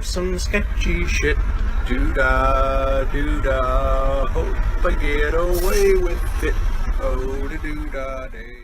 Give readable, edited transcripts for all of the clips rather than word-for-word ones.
some sketchy shit. Doo-dah, doo-dah, hope I get away with it. Oh, the doo-dah day.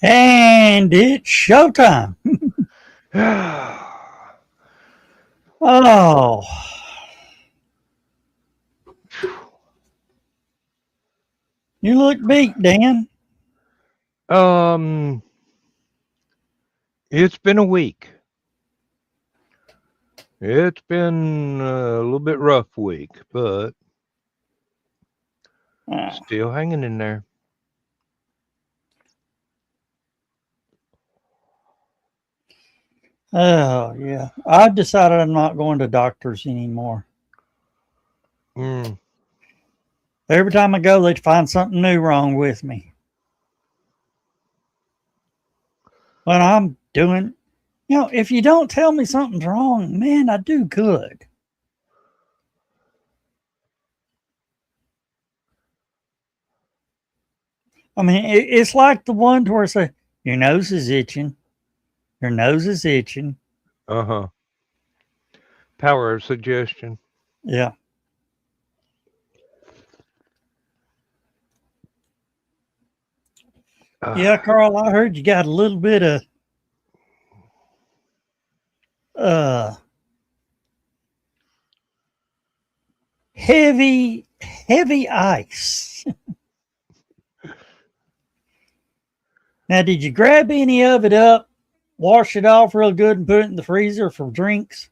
And it's showtime. Oh. You look beat, Dan. It's been a week. It's been a little bit rough week, but still hanging in there. Oh, yeah. I decided I'm not going to doctors anymore. Every time I go, they find something new wrong with me. But I'm doing, if you don't tell me something's wrong, man, I do good. I mean, it's like the one where I say, your nose is itching. Your nose is itching. Power of suggestion. Yeah. Yeah, Carl, I heard you got a little bit of heavy ice. Now, did you grab any of it up, wash it off real good, and put it in the freezer for drinks?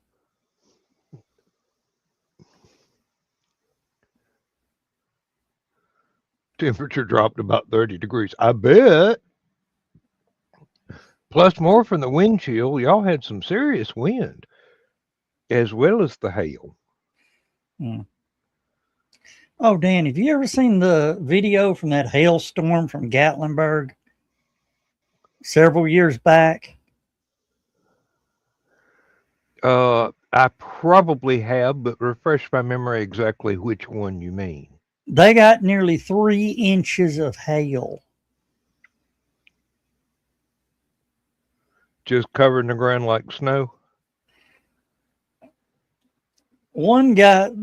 Temperature dropped about 30 degrees. I bet. Plus more from the wind chill. Y'all had some serious wind as well as the hail. Oh, Dan, have you ever seen the video from that hailstorm from Gatlinburg several years back? I probably have, but refresh my memory exactly which one you mean. They got nearly 3 inches of hail. Just covering the ground like snow? One place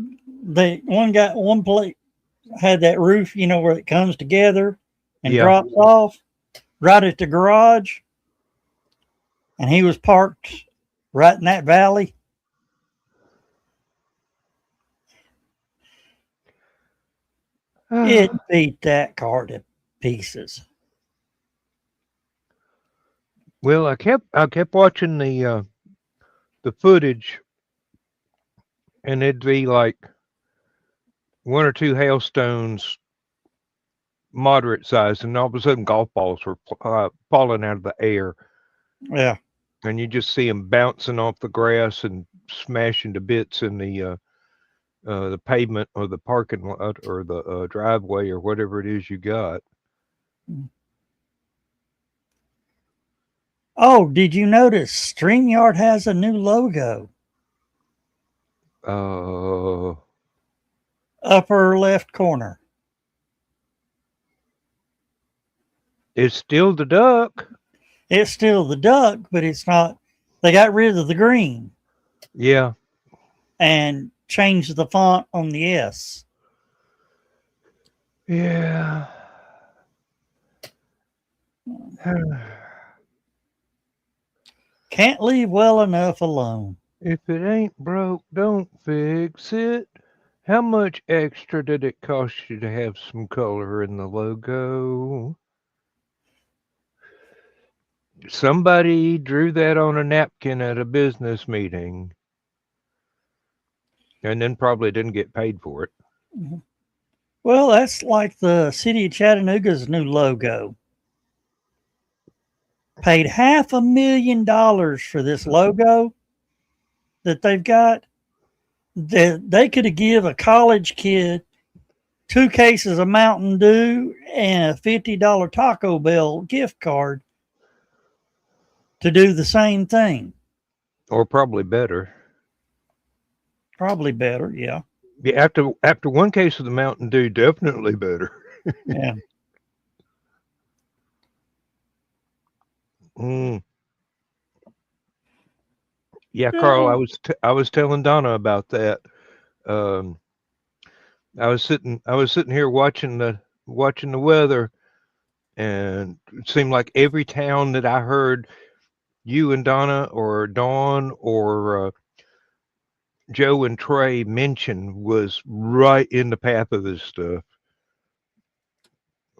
had that roof, where it comes together and drops off right at the garage. And he was parked right in that valley. It beat that car to pieces. Well, I kept watching the footage, and it'd be like 1 or 2 hailstones, moderate size, and all of a sudden golf balls were falling out of the air. Yeah, and you just see them bouncing off the grass and smashing to bits in the pavement or the parking lot or the driveway or whatever it is you got. Oh, did you notice StreamYard has a new logo? Upper left corner. It's still the duck. It's still the duck, but it's not. They got rid of the green. Yeah. And changed the font on the S. Yeah. Can't leave well enough alone. If it ain't broke, don't fix it. How much extra did it cost you to have some color in the logo? Somebody drew that on a napkin at a business meeting and then probably didn't get paid for it. Well, that's like the city of Chattanooga's new logo. Paid $500,000 for this logo that they've got. That they could have give a college kid 2 cases of Mountain Dew and a $50 Taco Bell gift card to do the same thing. Or probably better. Probably better, yeah. Yeah, after one case of the Mountain Dew, definitely better. Yeah. Mm. Yeah, Carl, Yeah. I was telling Donna about that. Um, I was sitting here watching the weather, and it seemed like every town that I heard you and Donna or Dawn or Joe and Trey mention was right in the path of this stuff.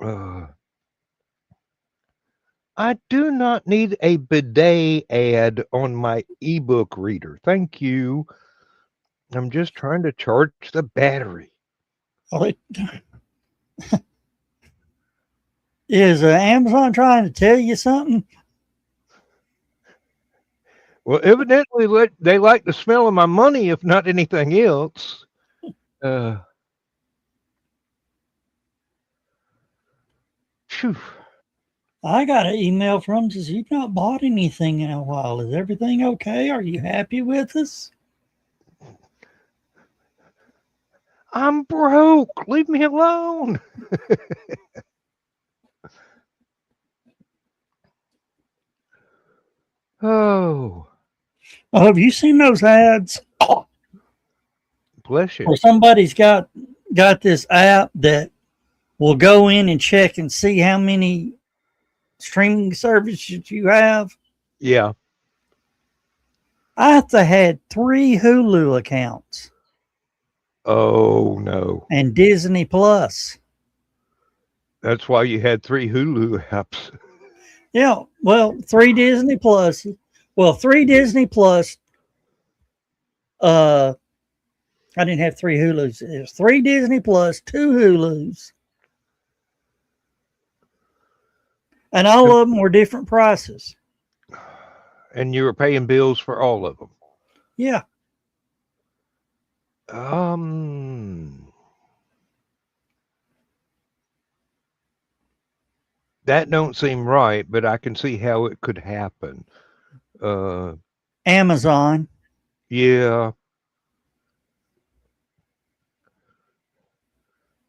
Uh, I do not need a bidet ad on my ebook reader. Thank you. I'm just trying to charge the battery. Well, is Amazon trying to tell you something? Well, evidently they like the smell of my money, if not anything else. Uh, Phew. I got an email from them says you've not bought anything in a while. Is everything okay? Are you happy with us? I'm broke. Leave me alone. Oh, Oh, have you seen those ads bless you. where somebody's got this app that will go in and check and see how many streaming services you have? Yeah. I have to had 3 Hulu accounts Oh, no. and Disney Plus. That's why you had 3 Hulu apps. Yeah, well, 3 Disney Plus. Well, 3 Disney Plus. Uh, I didn't have 3 Hulus. It was 3 Disney Plus, 2 Hulus, and all of them were different prices. And you were paying bills for all of them. Yeah, That don't seem right, but I can see how it could happen. Amazon. Yeah.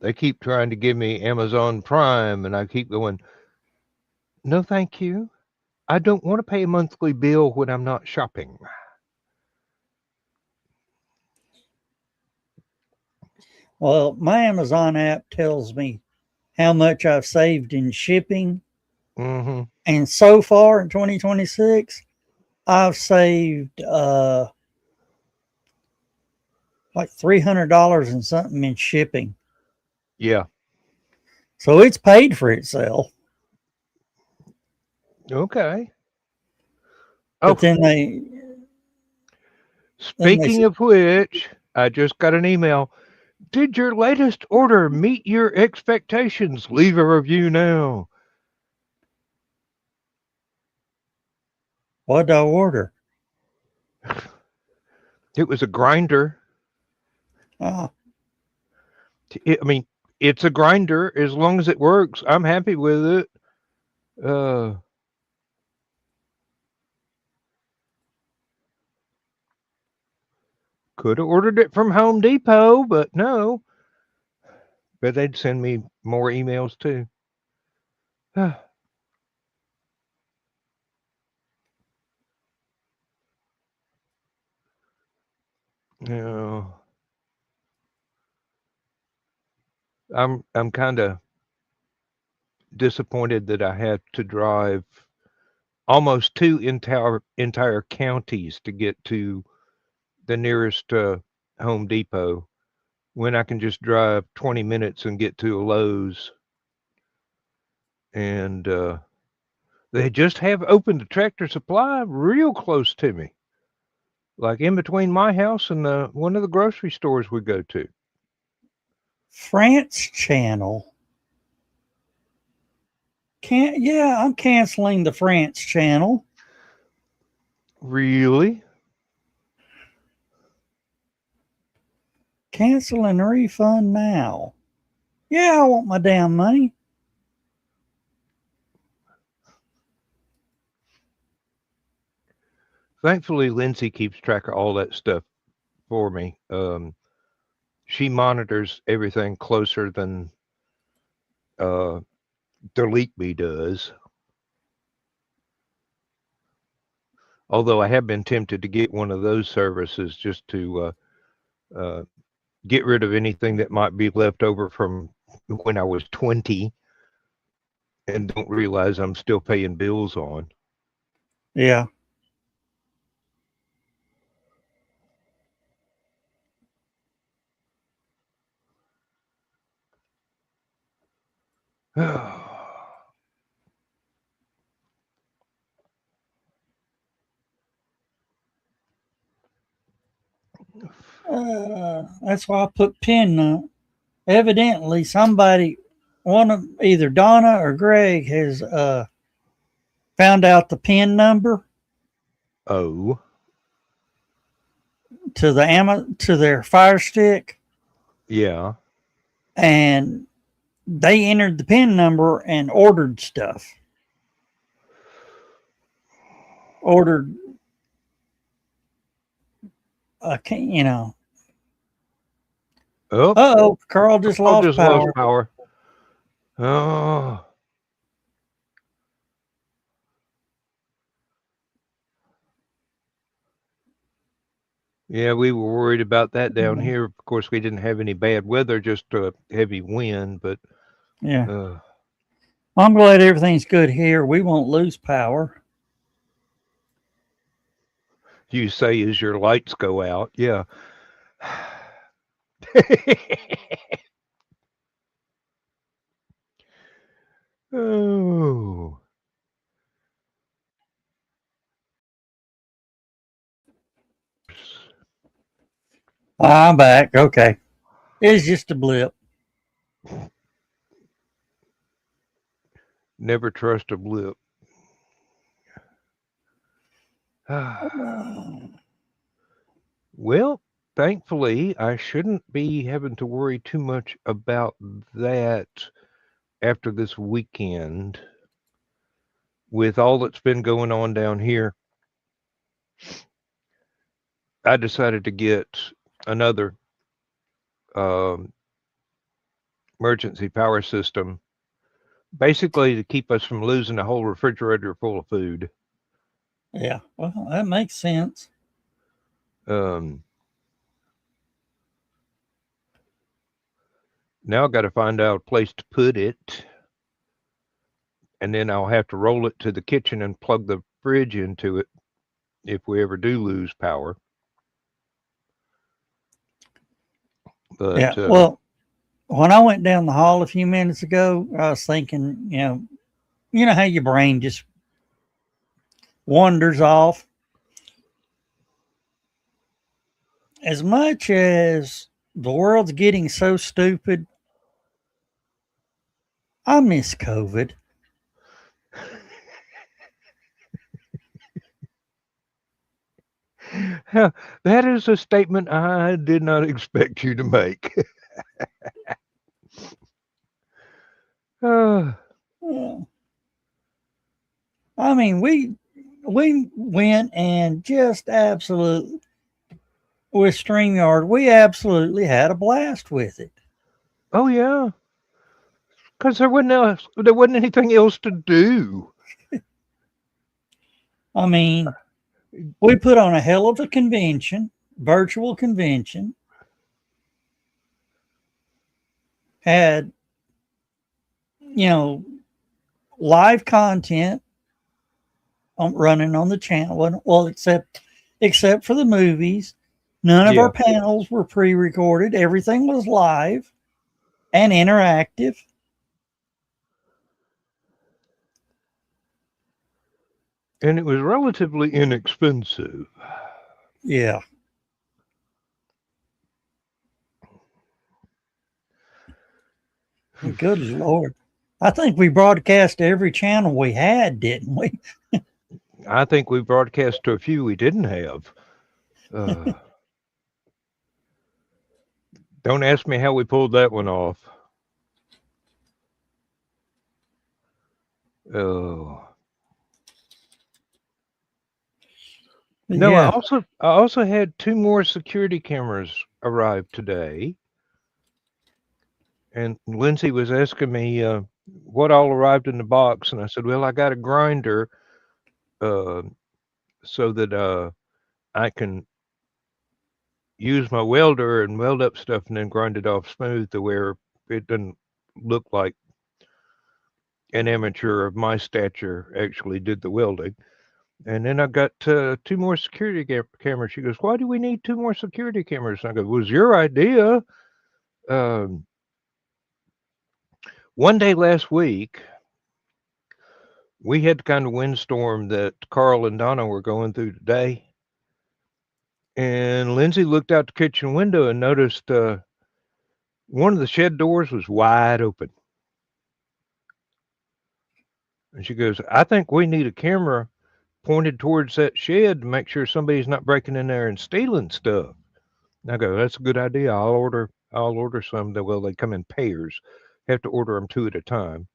They keep trying to give me Amazon Prime, and I keep going, no, thank you. I don't want to pay a monthly bill when I'm not shopping. Well, my Amazon app tells me how much I've saved in shipping, Mm-hmm. and so far in 2026, I've saved like $300 and something in shipping. Yeah. So it's paid for itself. Okay. But Oh, then they speaking of which, I just got an email. Did your latest order meet your expectations? Leave a review now. what did I order? It was a grinder. Oh, I mean, it's a grinder. As long as it works, I'm happy with it. Could have ordered it from Home Depot, but no. But they'd send me more emails too. No. I'm kind of disappointed that I had to drive almost two entire counties to get to the nearest Home Depot when I can just drive 20 minutes and get to a Lowe's. And they just have opened a Tractor Supply real close to me, like in between my house and one of the grocery stores we go to. France channel. I'm canceling the France channel. Really? Cancel and refund now. Yeah, I want my damn money. Thankfully, Lindsay keeps track of all that stuff for me. She monitors everything closer than Delete Me does. Although I have been tempted to get one of those services just to get rid of anything that might be left over from when I was 20 and don't realize I'm still paying bills on. Yeah. That's why I put pin. Evidently, one of either Donna or Greg has found out the pin number Oh. to their Fire Stick, Yeah. and they entered the pin number and ordered stuff. Ordered, you know. Oh, Carl just Carl lost just power. lost power. Oh. Yeah, we were worried about that down here. Of course, we didn't have any bad weather, just a heavy wind, but yeah. I'm glad everything's good here. We won't lose power. You say as your lights go out. Yeah. Oh. I'm back. Okay. It's just a blip. Never trust a blip. Well, thankfully, I shouldn't be having to worry too much about that after this weekend with all that's been going on down here. I decided to get another emergency power system, basically to keep us from losing a whole refrigerator full of food. Yeah, well, that makes sense. Now I've got to find out a place to put it, and then I'll have to roll it to the kitchen and plug the fridge into it if we ever do lose power. But yeah, well, when I went down the hall a few minutes ago, I was thinking, you know how your brain just wanders off. As much as the world's getting so stupid, I miss COVID. that is a statement I did not expect you to make. Yeah. I mean, we went and just absolutely with StreamYard, we absolutely had a blast with it. Oh yeah, because there wasn't anything else to do. I mean, we put on a hell of a convention, virtual convention. had, live content running on the channel. Well, except for the movies. None of our Yeah. panels were pre-recorded. Everything was live and interactive. And it was relatively inexpensive. Yeah. Good Lord. I think we broadcast every channel we had, didn't we? I think we broadcast to a few we didn't have. Don't ask me how we pulled that one off. Oh. No, Yeah. I also had 2 more security cameras arrive today. And Lindsay was asking me what all arrived in the box, and I said, "Well, I got a grinder so that I can use my welder and weld up stuff and then grind it off smooth to where it doesn't look like an amateur of my stature actually did the welding." And then I got 2 more security cameras. She goes, "Why do we need 2 more security cameras?" And I go, "It was your idea." One day last week, we had the kind of windstorm that Carl and Donna were going through today. And Lindsay looked out the kitchen window and noticed one of the shed doors was wide open. And she goes, "I think we need a camera pointed towards that shed to make sure somebody's not breaking in there and stealing stuff." And I go, "That's a good idea. I'll order some. Well, they come in pairs. Have to order them 2 at a time."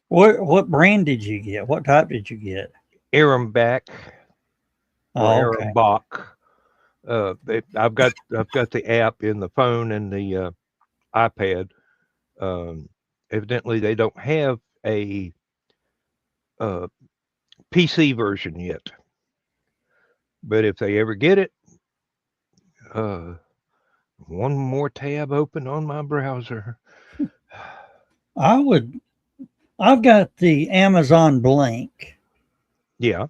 What brand did you get? What type did you get? Aramback or Oh, okay. Arambach. I've got the app in the phone and the iPad. Evidently, they don't have a PC version yet. But if they ever get it, one more tab open on my browser. I've got the Amazon Blink, Yeah.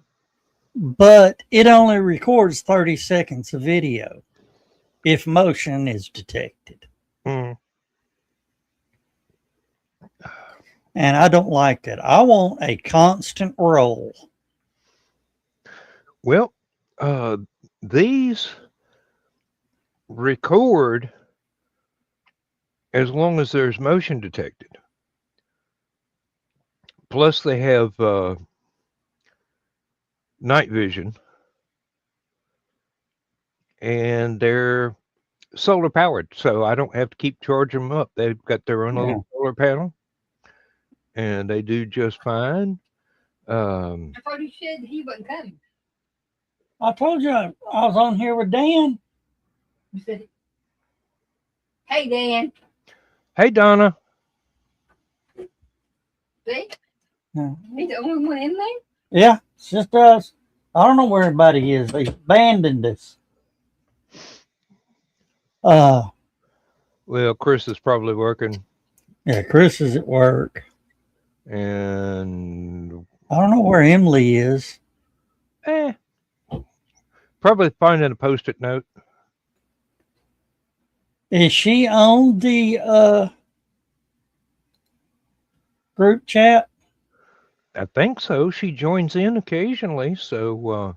but it only records 30 seconds of video if motion is detected. Mm. And I don't like that. I want a constant roll. Well, these record as long as there's motion detected. Plus, they have night vision, and they're solar powered, so I don't have to keep charging them up. They've got their own little solar panel, and they do just fine. I thought you said he wasn't coming. I told you I was on here with Dan. You said, "Hey, Dan." Hey, Donna. See? Yeah. He's the only one in there? Yeah, it's just us. I don't know where everybody is. They abandoned us. Well, Chris is probably working, Yeah, Chris is at work. and I don't know where Emily is. probably finding a post-it note. Is she on the group chat? I think so. She joins in occasionally, so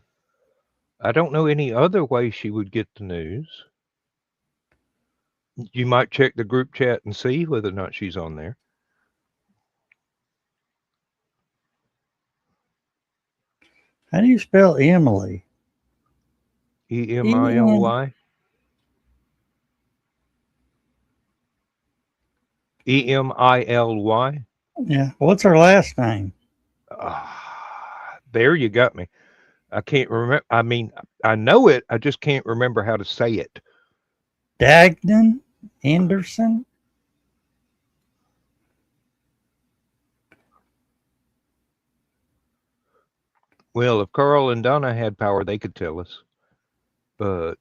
I don't know any other way she would get the news. You might check the group chat and see whether or not she's on there. How do you spell Emily? Emily. Emily. Yeah. What's her last name? There you got me. I can't remember. I mean, I know it. I just can't remember how to say it. Dagnan Anderson? Well, if Carl and Donna had power, they could tell us. But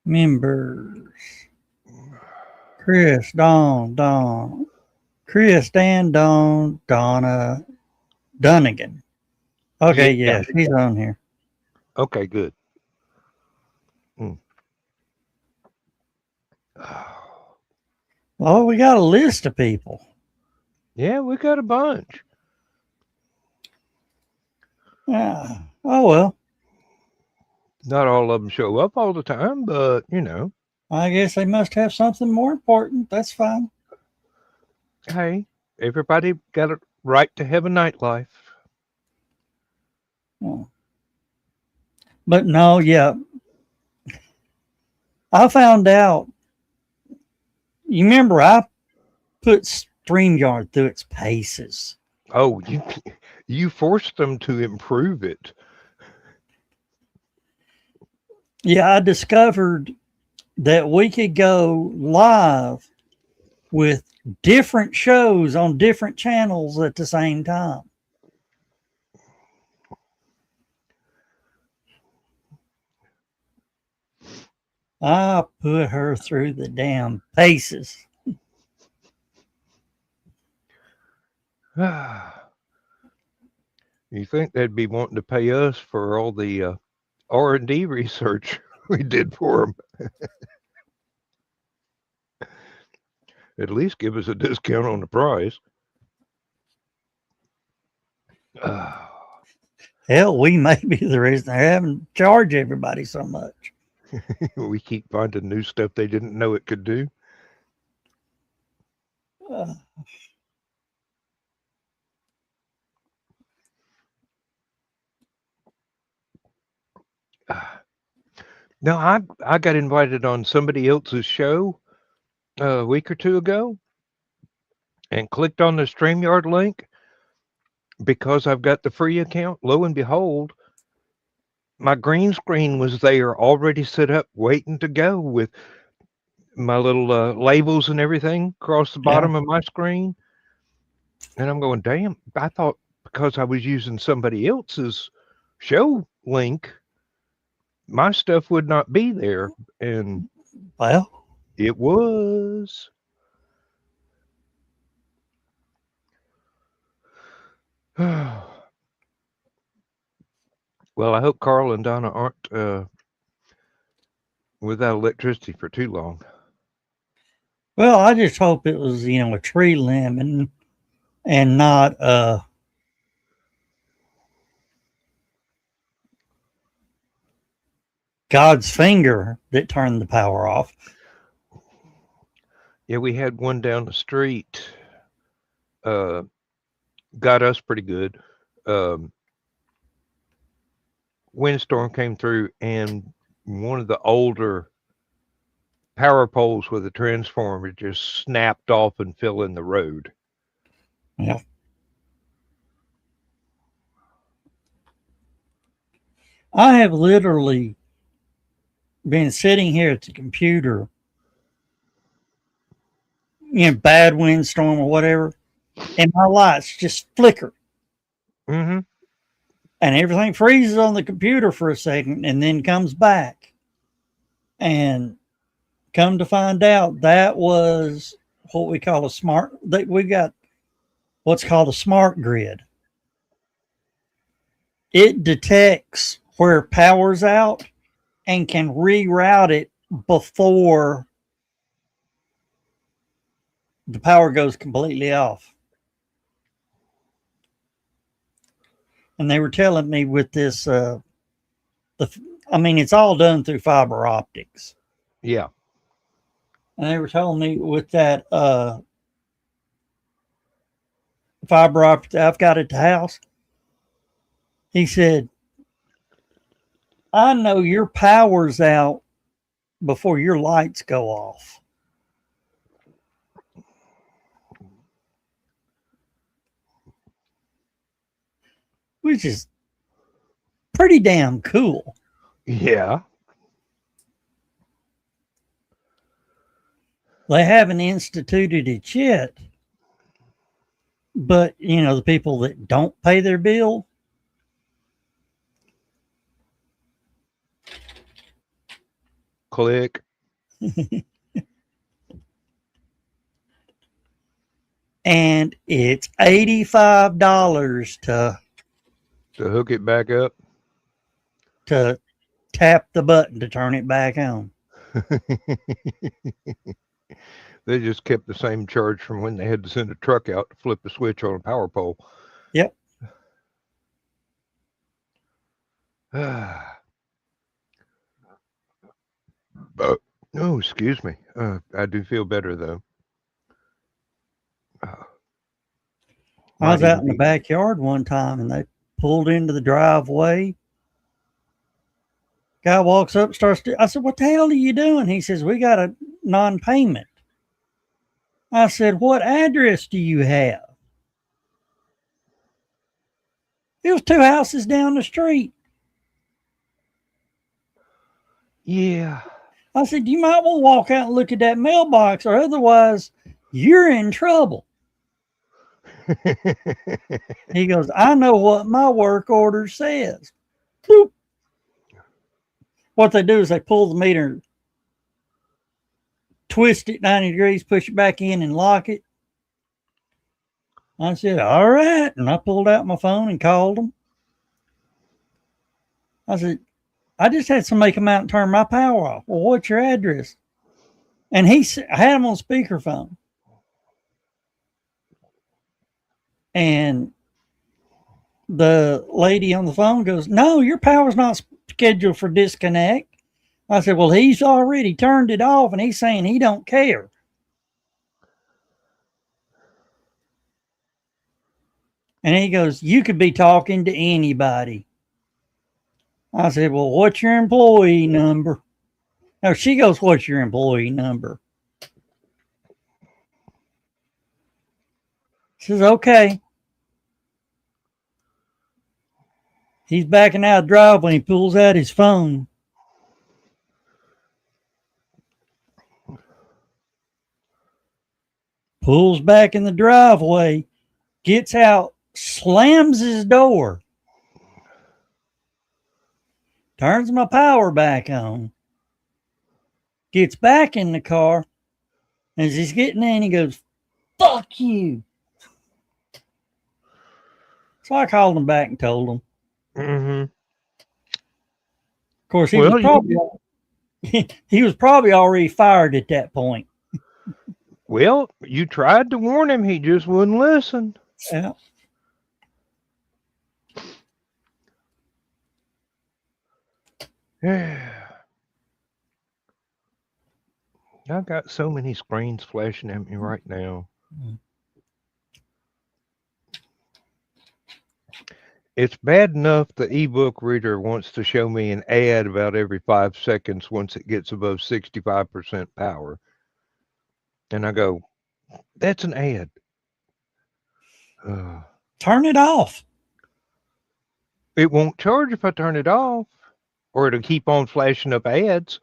Members. Chris, Chris, Dan, Donna, Dunnigan. Okay, yeah, she's on here. Okay, good. Oh, we got a list of people. Yeah, we got a bunch. Yeah. Oh, well. Not all of them show up all the time, but, you know. I guess they must have something more important. That's fine. Hey, everybody got a right to have a nightlife. Oh. But no, yeah. I found out. You remember I put StreamYard through its paces. Oh, you forced them to improve it. Yeah, I discovered that we could go live with different shows on different channels at the same time. I put her through the damn paces. You think they'd be wanting to pay us for all the R&D research we did for them? At least give us a discount on the price. Hell, we may be the reason they're having to charge everybody so much. We keep finding new stuff they didn't know it could do. Now, I got invited on somebody else's show a week or two ago and clicked on the StreamYard link because I've got the free account. Lo and behold, my green screen was there already set up, waiting to go with my little labels and everything across the bottom of my screen. And I'm going, damn, I thought because I was using somebody else's show link, my stuff would not be there. And well, it was. Well, I hope Carl and Donna aren't without electricity for too long. Well, I just hope it was, a tree limb and not God's finger that turned the power off. Yeah, we had one down the street. Got us pretty good. Windstorm came through, and one of the older power poles with a transformer just snapped off and fell in the road. Yeah. I have literally been sitting here at the computer, bad windstorm or whatever, and my lights just flicker. Mm-hmm. And everything freezes on the computer for a second and then comes back. And come to find out, that was what we call we got what's called a smart grid. It detects where power's out and can reroute it before the power goes completely off. And they were telling me with this, it's all done through fiber optics. Yeah. And they were telling me with that fiber optic I've got at the house, he said, I know your power's out before your lights go off. Which is pretty damn cool. Yeah. They haven't instituted it yet, But, you know, the people that don't pay their bill, Click. and it's $85 To hook it back up. to tap the button to turn it back on. They just kept the same charge from when they had to send a truck out to flip the switch on a power pole. Yep. Oh, excuse me. I do feel better though. I was out in the backyard one time and they pulled into the driveway. Guy walks up, I said, "What the hell are you doing?" He says, "We got a non-payment." I said, "What address do you have?" It was 2 houses down the street. Yeah. I said, "You might want to walk out and look at that mailbox, or otherwise you're in trouble." He goes, "I know what my work order says." Boop. What they do is they pull the meter, twist it 90 degrees, push it back in and lock it. I said, "All right." And I pulled out my phone and called them. I said, "I just had somebody come out and turn my power off." "Well, what's your address?" And I had him on speakerphone. And the lady on the phone goes, "No, your power's not scheduled for disconnect." I said, "Well, he's already turned it off and he's saying he don't care." And he goes, "You could be talking to anybody." I said, "Well, what's your employee number?" No, she goes, "What's your employee number?" Says, "Okay." He's backing out of the driveway and he pulls out his phone. Pulls back in the driveway, gets out, slams his door, turns my power back on, gets back in the car. As he's getting in, he goes, "Fuck you." So I called him back and told him. Mm-hmm. Of course, he was probably already fired at that point. Well, you tried to warn him. He just wouldn't listen. Yeah. I've got so many screens flashing at me right now. It's bad enough the ebook reader wants to show me an ad about every 5 seconds once it gets above 65% power. And I go, "That's an ad." Turn it off. It won't charge if I turn it off, or it'll keep on flashing up ads.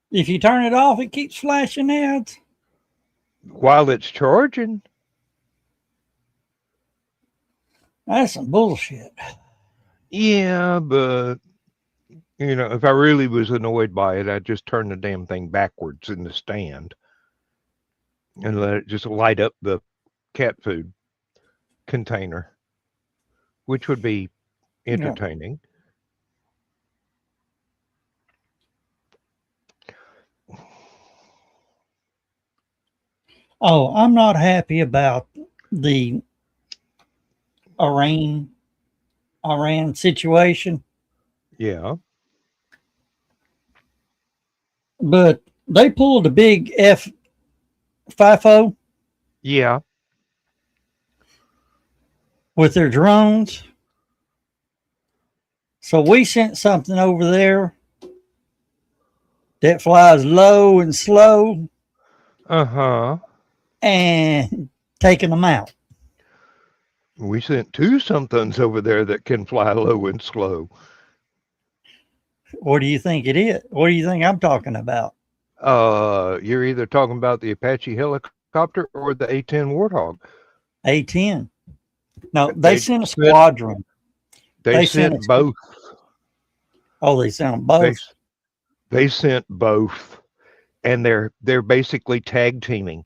If you turn it off, it keeps flashing ads while it's charging. That's some bullshit. Yeah, but you know, if I really was annoyed by it, I'd just turn the damn thing backwards in the stand and let it just light up the cat food container, which would be entertaining. Yeah. Oh, I'm not happy about the Iran situation. Yeah. But they pulled a big FIFO. Yeah. With their drones. So we sent something over there that flies low and slow. Uh-huh. And taking them out. We sent 2 somethings over there that can fly low and slow. What do you think it is? What do you think I'm talking about? You're either talking about the Apache helicopter or the A-10 Warthog. A-10. No, they sent a squadron. They sent both. Oh, they sent them both. They sent both, and they're basically tag teaming.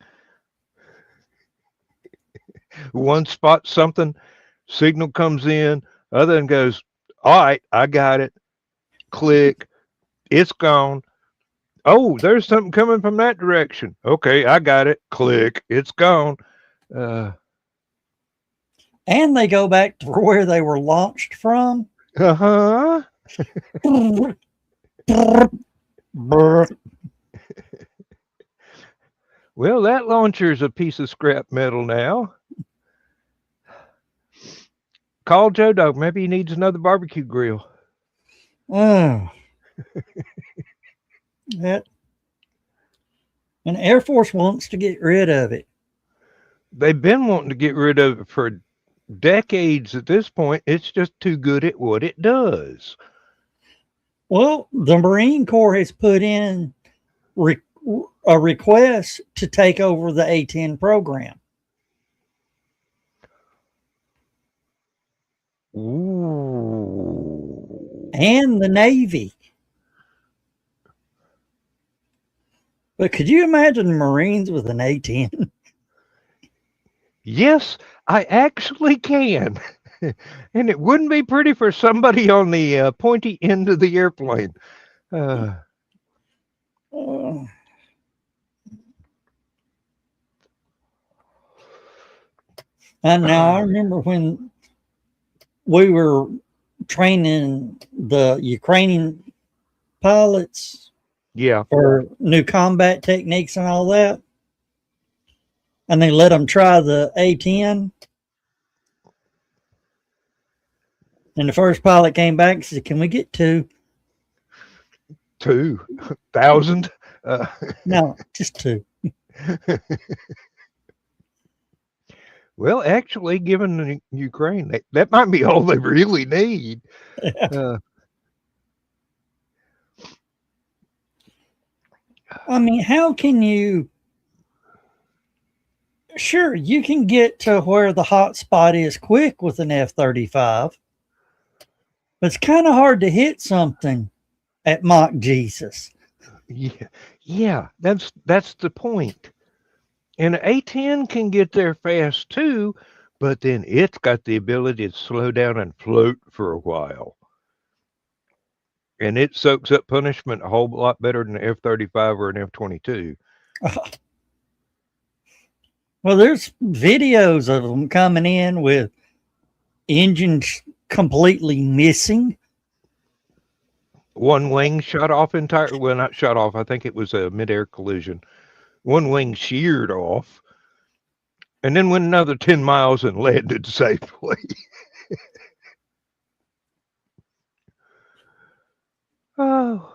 One spots something, signal comes in, other one goes, all right, I got it. Click, it's gone. Oh, there's something coming from that direction. Okay, I got it. Click, it's gone. And they go back to where they were launched from. Uh-huh. Well, that launcher's a piece of scrap metal now. Call Joe Dog. Maybe he needs another barbecue grill. Oh. That. And the Air Force wants to get rid of it. They've been wanting to get rid of it for decades at this point. It's just too good at what it does. Well, the Marine Corps has put in a request to take over the A-10 program. Ooh. And the Navy. But could you imagine Marines with an A-10? Yes, I actually can. And it wouldn't be pretty for somebody on the pointy end of the airplane. And now I remember when we were training the Ukrainian pilots for new combat techniques and all that, and they let them try the A-10. And the first pilot came back and said, "Can we get 2?" 2,000? No, just 2. Well, actually, given the Ukraine, that might be all they really need. I mean, how can you? Sure, you can get to where the hot spot is quick with an F-35, but it's kind of hard to hit something at Mach Jesus. Yeah, that's the point. And an A-10 can get there fast too, but then it's got the ability to slow down and float for a while. And it soaks up punishment a whole lot better than an F-35 or an F-22. Well, there's videos of them coming in with engines completely missing. One wing shot off entirely. Well, not shot off. I think it was a mid-air collision. One wing sheared off, and then went another 10 miles and landed safely. Oh.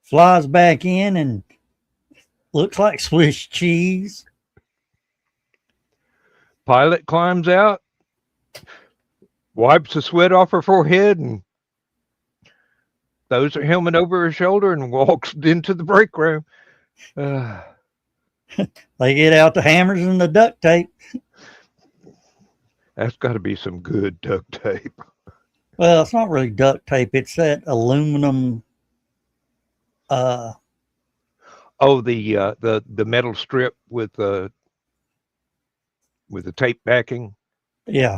Flies back in and looks like Swiss cheese. Pilot climbs out, wipes the sweat off her forehead, and throws her helmet over her shoulder and walks into the break room. They get out the hammers and the duct tape. That's got to be some good duct tape. Well, it's not really duct tape. It's that aluminum. The metal strip with the tape backing. Yeah.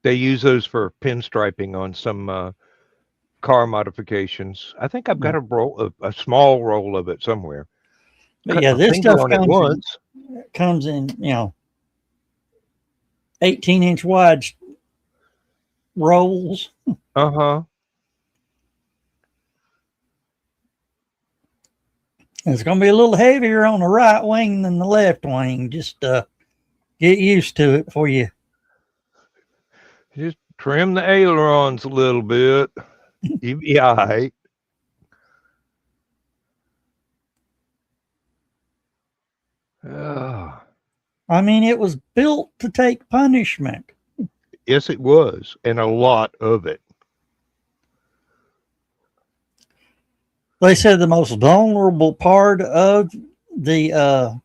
They use those for pinstriping on some car modifications. I think I've got a small roll of it somewhere. But yeah, this stuff comes in, 18-inch wide rolls. Uh-huh. It's going to be a little heavier on the right wing than the left wing. Just get used to it before you. Just trim the ailerons a little bit. You'll be all right. I mean, it was built to take punishment. Yes, it was, and a lot of it. They said the most vulnerable part of the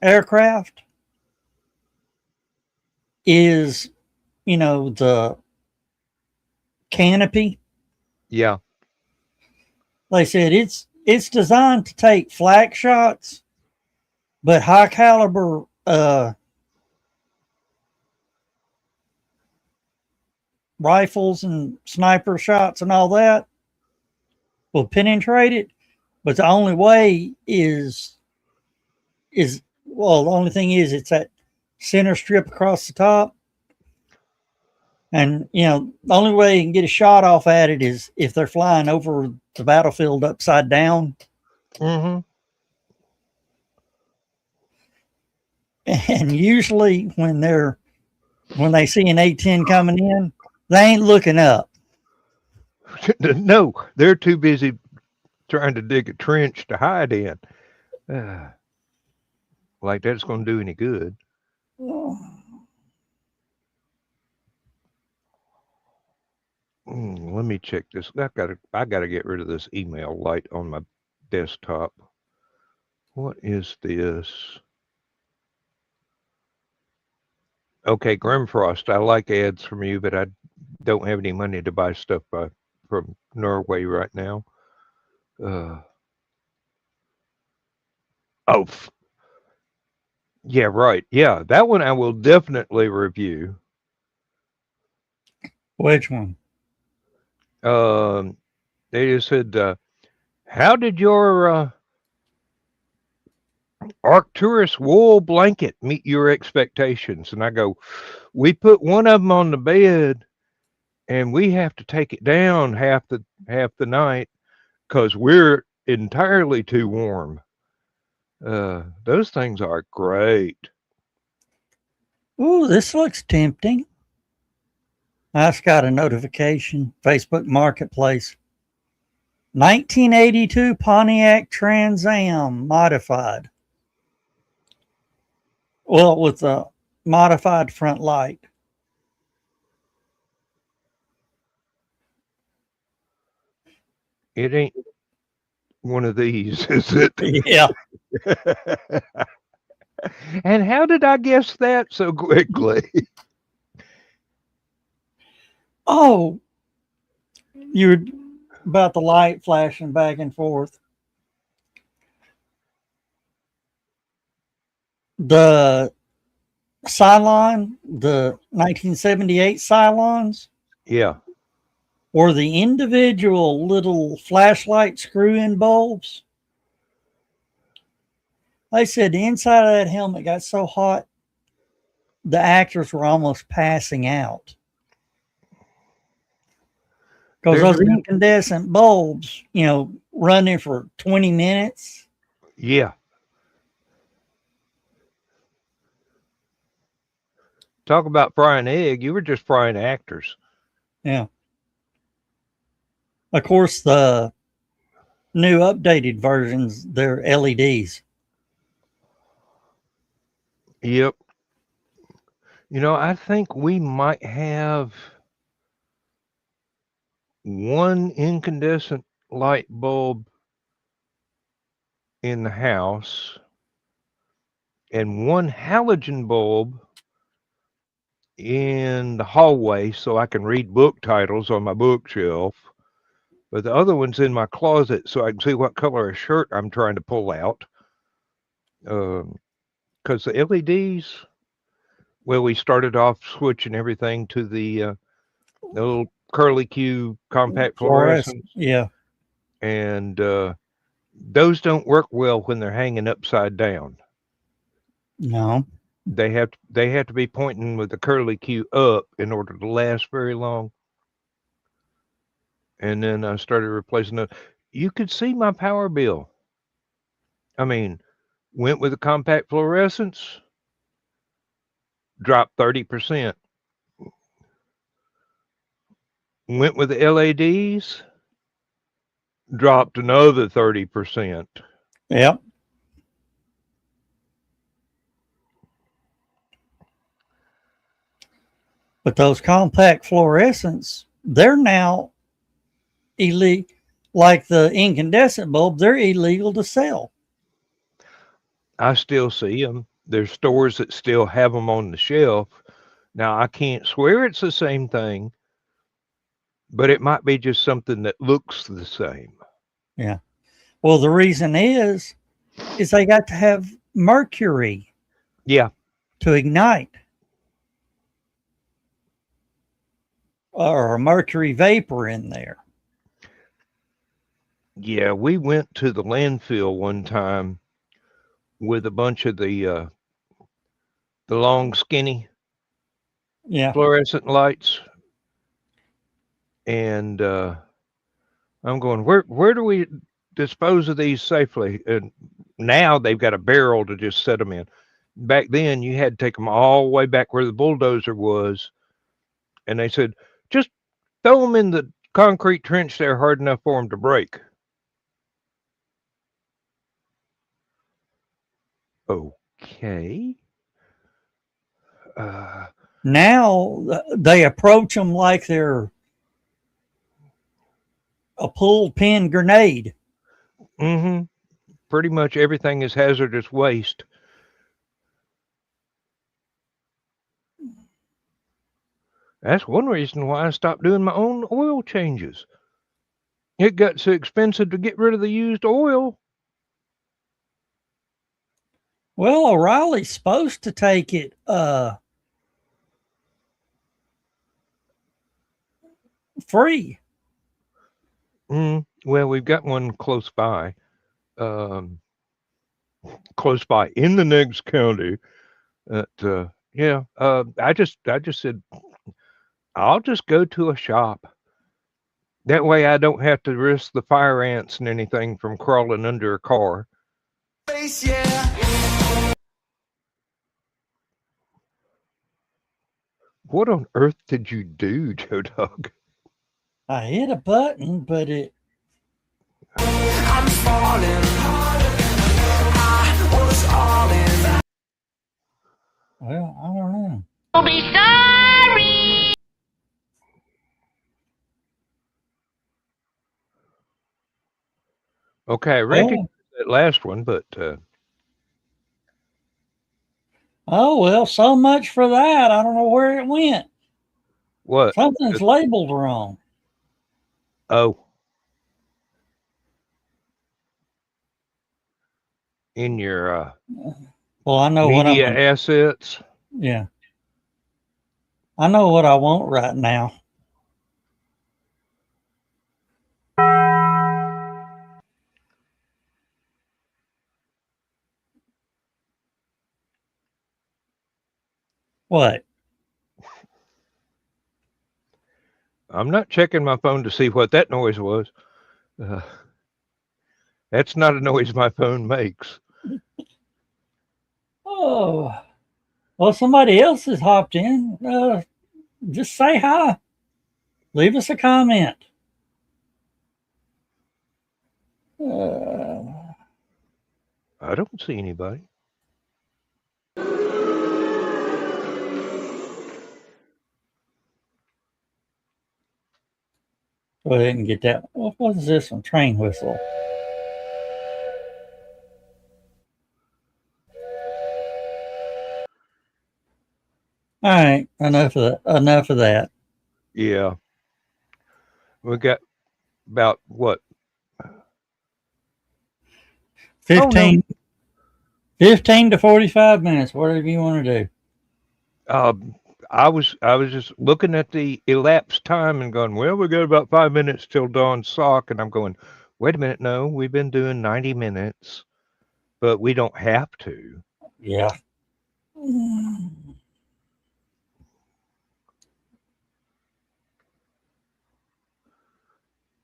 aircraft is, the canopy. Yeah. They said it's designed to take flak shots, but high caliber rifles and sniper shots and all that will penetrate it. But the only way is well, the only thing is it's that center strip across the top. And, the only way you can get a shot off at it is if they're flying over the battlefield upside down. Mm-hmm. And usually when they see an A-10 coming in, they ain't looking up. No, they're too busy trying to dig a trench to hide in. Like that's going to do any good. Let me check this. I gotta get rid of this email light on my desktop. What is this? Okay, Grimfrost. I like ads from you, but I don't have any money to buy stuff from Norway right now. Yeah, right. Yeah, that one I will definitely review. Which one? They just said, how did your Arcturus wool blanket meet your expectations? And I go, we put one of them on the bed and we have to take it down half the night because we're entirely too warm. Those things are great. Ooh, this looks tempting. I just got a notification. Facebook Marketplace. 1982 Pontiac Trans Am modified. Well, with a modified front light. It ain't one of these, is it? Yeah. And how did I guess that so quickly? Oh, you're about the light flashing back and forth. The Cylon, the 1978 Cylons, Yeah. or the individual little flashlight screw-in bulbs. They said the inside of that helmet got so hot, the actors were almost passing out. Because those incandescent bulbs, running for 20 minutes. Yeah. Talk about frying egg. You were just frying actors. Yeah. Of course, the new updated versions, they're LEDs. Yep. I think we might have one incandescent light bulb in the house and one halogen bulb in the hallway so I can read book titles on my bookshelf. But the other one's in my closet so I can see what color of shirt I'm trying to pull out. Because the LEDs, well, we started off switching everything to the little curly Q compact fluorescents. Yeah. And those don't work well when they're hanging upside down. No. They have to be pointing with the curly Q up in order to last very long. And then I started replacing them. You could see my power bill. I mean, went with the compact fluorescents, dropped 30%. Went with the LEDs, dropped another 30%. Yep. But those compact fluorescents, they're now illegal. Like the incandescent bulb, they're illegal to sell. I still see them. There's stores that still have them on the shelf, Now, I can't swear it's the same thing, but it might be just something that looks the same. Yeah. Well, the reason is they got to have mercury Yeah. to ignite, or a mercury vapor in there. Yeah, we went to the landfill one time with a bunch of the long, skinny Yeah. fluorescent lights, and I'm going, where do we dispose of these safely? And now they've got a barrel to just set them in. Back then, you had to take them all the way back where the bulldozer was, and they said, just throw them in the concrete trench there hard enough for them to break. Okay. Now they approach them like they're a pulled pin grenade. Mm-hmm. Pretty much everything is hazardous waste. That's one reason why I stopped doing my own oil changes. It got so expensive to get rid of the used oil. Well, O'Reilly's supposed to take it free. Well, we've got one close by. Close by in the next county. Yeah. I just said I'll just go to a shop. That way, I don't have to risk the fire ants and anything from crawling under a car. What on earth did you do, Joe Dog? I hit a button, but it. I'm falling. I was all in. Well, I don't know. I'll be sorry. Okay, I recognize that last one, but oh well, so much for that. I don't know where it went. what? Something's labeled wrong. Oh. In your well, I know media what I'm assets. Yeah. I know what I want right now. What? I'm not checking my phone to see what that noise was. That's not a noise my phone makes. Oh, well, somebody else has hopped in. Just say hi. Leave us a comment. I don't see anybody. Go ahead and get that. What is this one? Train whistle. All right, enough of that. Enough of that. Yeah. We got about what? 15 to 45 minutes, whatever you want to do. I was just looking at the elapsed time and going, well, we got about 5 minutes till dawn SOC, and I'm going, wait a minute, no, we've been doing 90 minutes, but we don't have to. Yeah.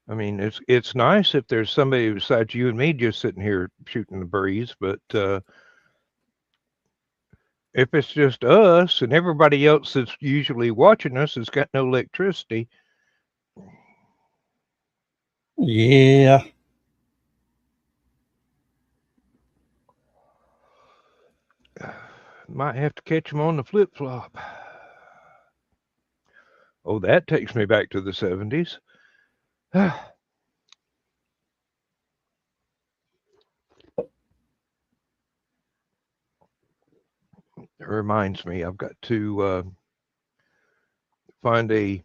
I mean, it's nice if there's somebody besides you and me just sitting here shooting the breeze, but if it's just us and everybody else that's usually watching us has got no electricity. Yeah. Might have to catch them on the flip flop. Oh, that takes me back to the 70s. It reminds me, I've got to find a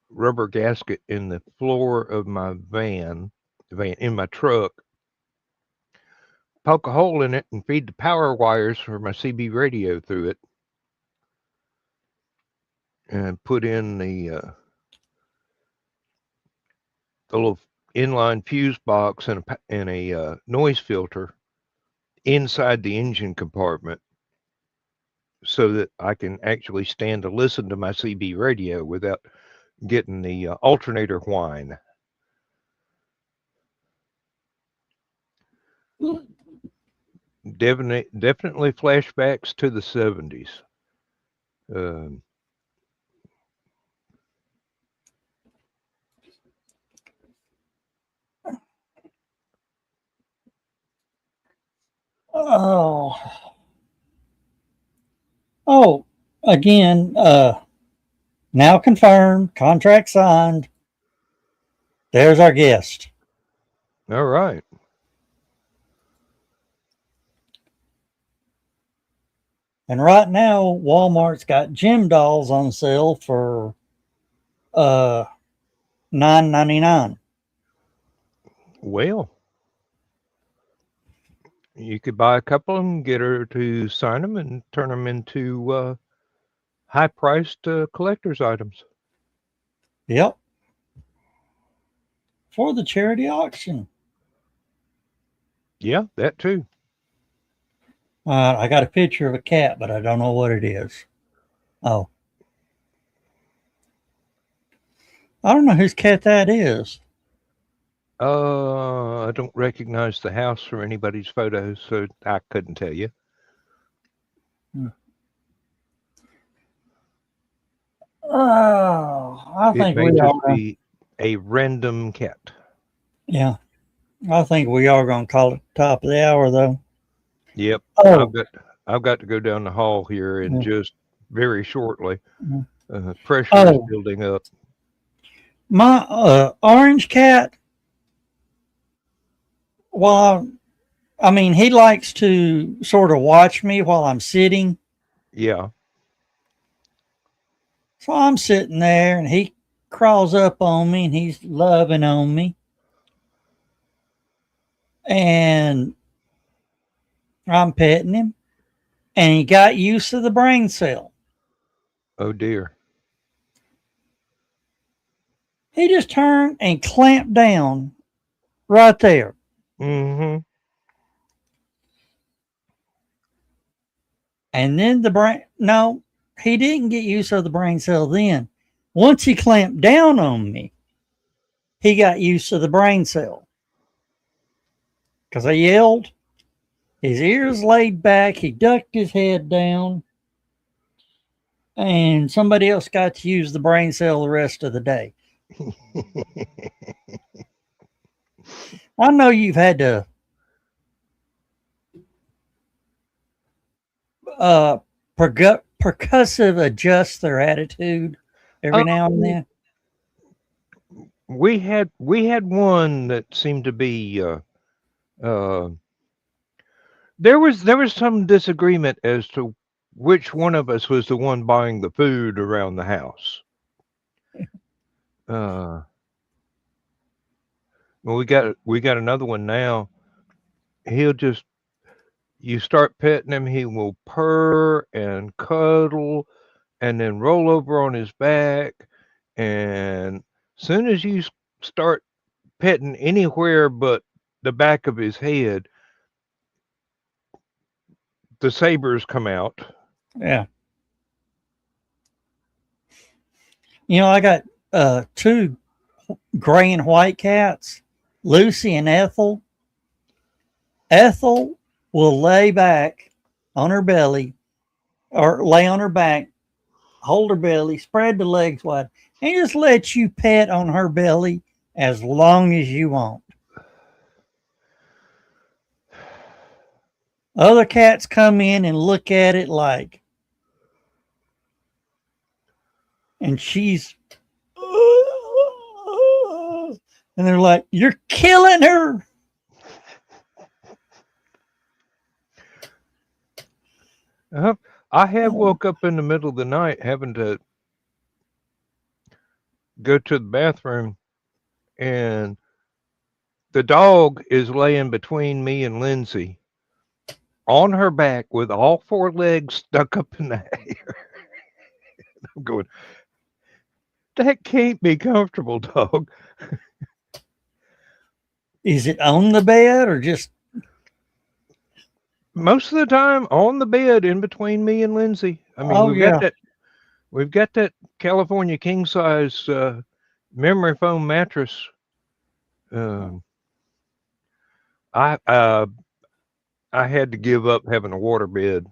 rubber gasket in the floor of my van in my truck, poke a hole in it, and feed the power wires for my CB radio through it, and put in the little inline fuse box and a noise filter inside the engine compartment, so that I can actually stand to listen to my CB radio without getting the alternator whine. Definitely flashbacks to the 70s. Oh, again, now confirmed, contract signed. There's our guest. All right. And right now, Walmart's got gym dolls on sale for $9.99. Well, you could buy a couple of them, get her to sign them, and turn them into high-priced collector's items. Yep. For the charity auction. Yeah, that too. I got a picture of a cat, but I don't know what it is. Oh. I don't know whose cat that is. I don't recognize the house from anybody's photos, so I couldn't tell you. Oh, I think may we just are. be a random cat. Yeah. I think we are going to call it the top of the hour, though. Yep. Oh. I've got to go down the hall here in just very shortly. Mm-hmm. Pressure is building up. My orange cat, he likes to sort of watch me while I'm sitting. Yeah. So I'm sitting there and he crawls up on me and he's loving on me. And I'm petting him. And he got used to the brain cell. Oh, dear. He just turned and clamped down right there. Mm-hmm. And then he didn't get used to the brain cell then. Once he clamped down on me, he got used to the brain cell. Because I yelled, his ears laid back, he ducked his head down, and somebody else got to use the brain cell the rest of the day. I know you've had to percussive adjust their attitude every now and then. We had one that seemed to be there was some disagreement as to which one of us was the one buying the food around the house. Well, we got another one now. You start petting him, he will purr and cuddle and then roll over on his back. And soon as you start petting anywhere but the back of his head, the sabers come out. Yeah. I got two gray and white cats, Lucy and Ethel. Ethel will lay back on her belly or lay on her back, hold her belly, spread the legs wide, and just let you pet on her belly as long as you want. Other cats come in and look at it and she's, and they're like, "You're killing her." I have woke up in the middle of the night having to go to the bathroom, and the dog is laying between me and Lindsay on her back with all four legs stuck up in the air. I'm going, that can't be comfortable, dog. Is it on the bed or just? Most of the time on the bed in between me and Lindsay. I mean, Oh we've yeah. got that California king size memory foam mattress. I had to give up having a water bed.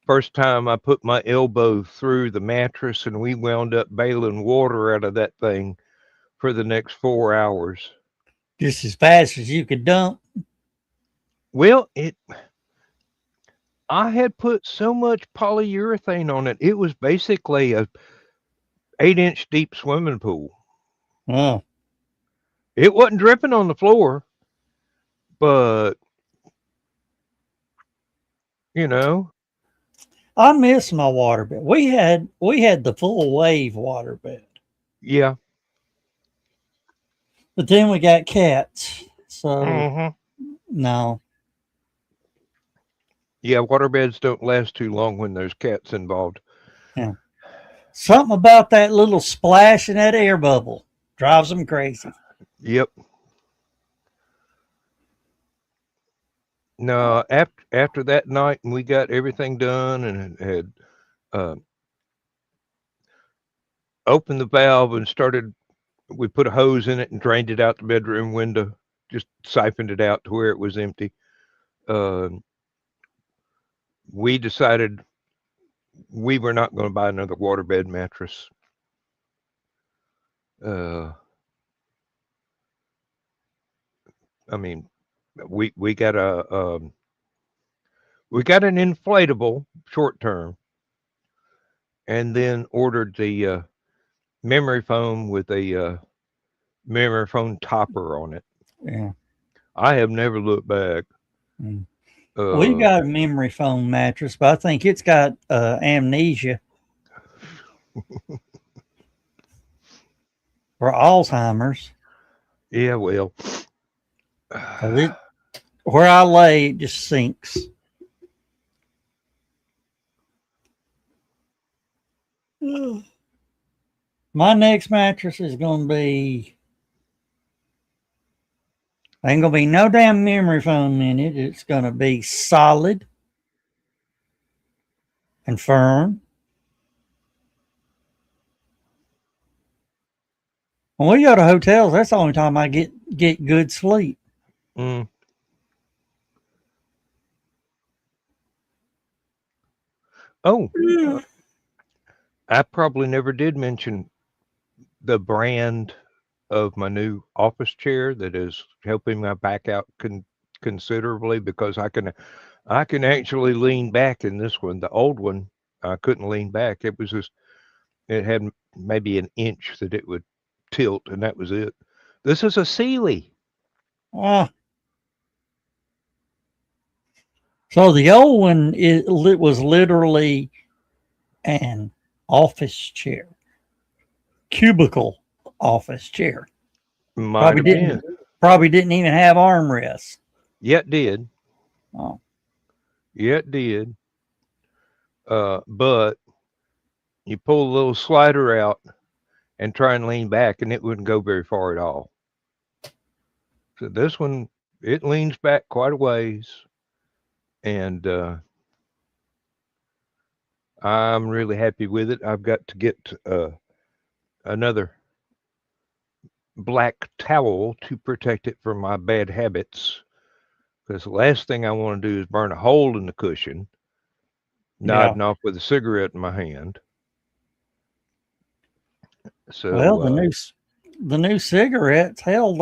First time I put my elbow through the mattress, and we wound up bailing water out of that thing for the next 4 hours. Just as fast as you could dump. Well, I had put so much polyurethane on it. It was basically a 8-inch deep swimming pool. Oh, It wasn't dripping on the floor, but you know, I miss my water bed. We had the full wave water bed, yeah. but then we got cats, so Mhm. no. Yeah, water beds don't last too long when there's cats involved. Yeah. Something about that little splash in that air bubble drives them crazy. Yep. No, after that night, and we got everything done and had opened the valve and started. We put a hose in it and drained it out the bedroom window. Just siphoned it out to where it was empty. We decided we were not going to buy another waterbed mattress. I mean, we got an inflatable short term, and then ordered the memory foam with a memory foam topper on it. Yeah. I have never looked back. Mm. We got a memory foam mattress, but I think it's got amnesia or Alzheimer's. Yeah, well, Where I lay, it just sinks. My next mattress is going to be. Ain't going to be no damn memory foam in it. It's going to be solid and firm. When we go to hotels, that's the only time I get good sleep. mm. Oh, I probably never did mention the brand of my new office chair that is helping my back out considerably, because I can actually lean back in this one. The old one, I couldn't lean back. It had maybe an inch that it would tilt, and that was it. This is a Sealy. So the old one, it was literally an office chair, cubicle office chair. Probably didn't even have armrests. Yet did. Oh. Yet did. But you pull a little slider out and try and lean back, and it wouldn't go very far at all. So this one, it leans back quite a ways, and I'm really happy with it. I've got to get another black towel to protect it from my bad habits, because the last thing I want to do is burn a hole in the cushion, nodding off with a cigarette in my hand. So, well, the new cigarettes, hell,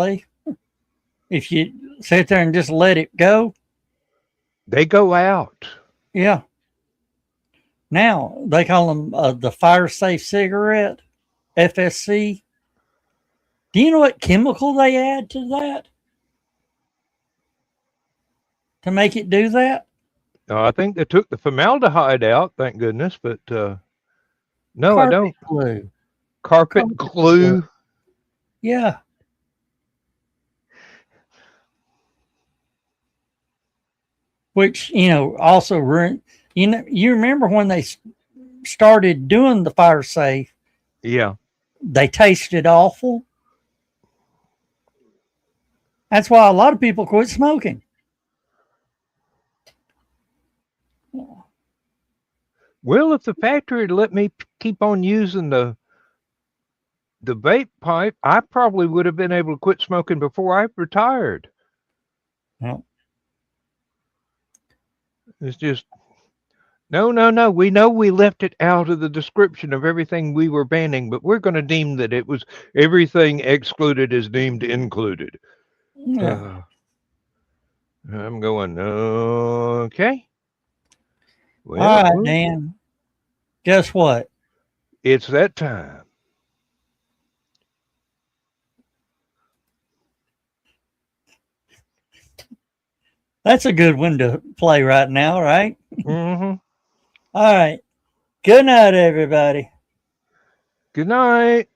if you sit there and just let it go, they go out. Yeah. Now they call them the fire safe cigarette, FSC. Do you know what chemical they add to that to make it do that? I think they took the formaldehyde out, thank goodness, but no, Carpet I don't. glue. Carpet glue. Yeah. Which, also ruined, you remember when they started doing the fire safe, Yeah. they tasted awful. That's why a lot of people quit smoking. Well, if the factory had let me keep on using the vape pipe, I probably would have been able to quit smoking before I retired. Well, It's just no. We know we left it out of the description of everything we were banning, but we're going to deem that it was everything excluded is deemed included. yeah. I'm going, okay. Well, All right, Dan. Guess what? it's that time. That's a good one to play right now, right? Mm-hmm. All right. Good night, everybody. Good night.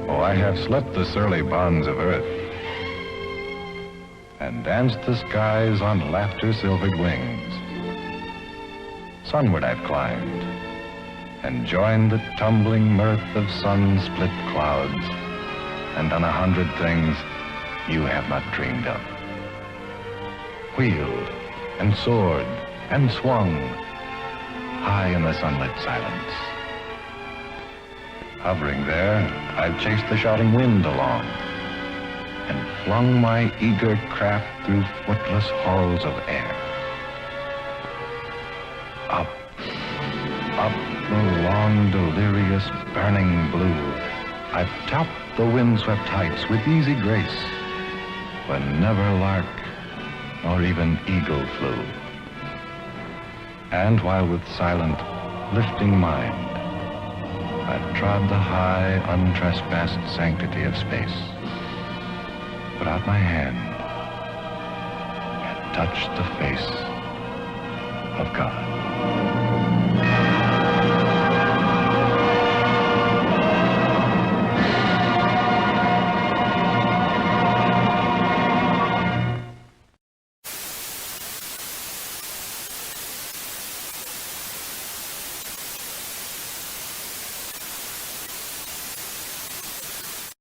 I have slept the surly bonds of earth and danced the skies on laughter-silvered wings. Sunward I've climbed and joined the tumbling mirth of sun-split clouds and done 100 things you have not dreamed of. Wheeled and soared and swung high in the sunlit silence. Hovering there, I've chased the shouting wind along and flung my eager craft through footless halls of air. Up, up the long, delirious, burning blue, I've topped the windswept heights with easy grace, when never lark nor even eagle flew. And while with silent, lifting mind, I've trod the high, untrespassed sanctity of space, put out my hand, and touched the face of God.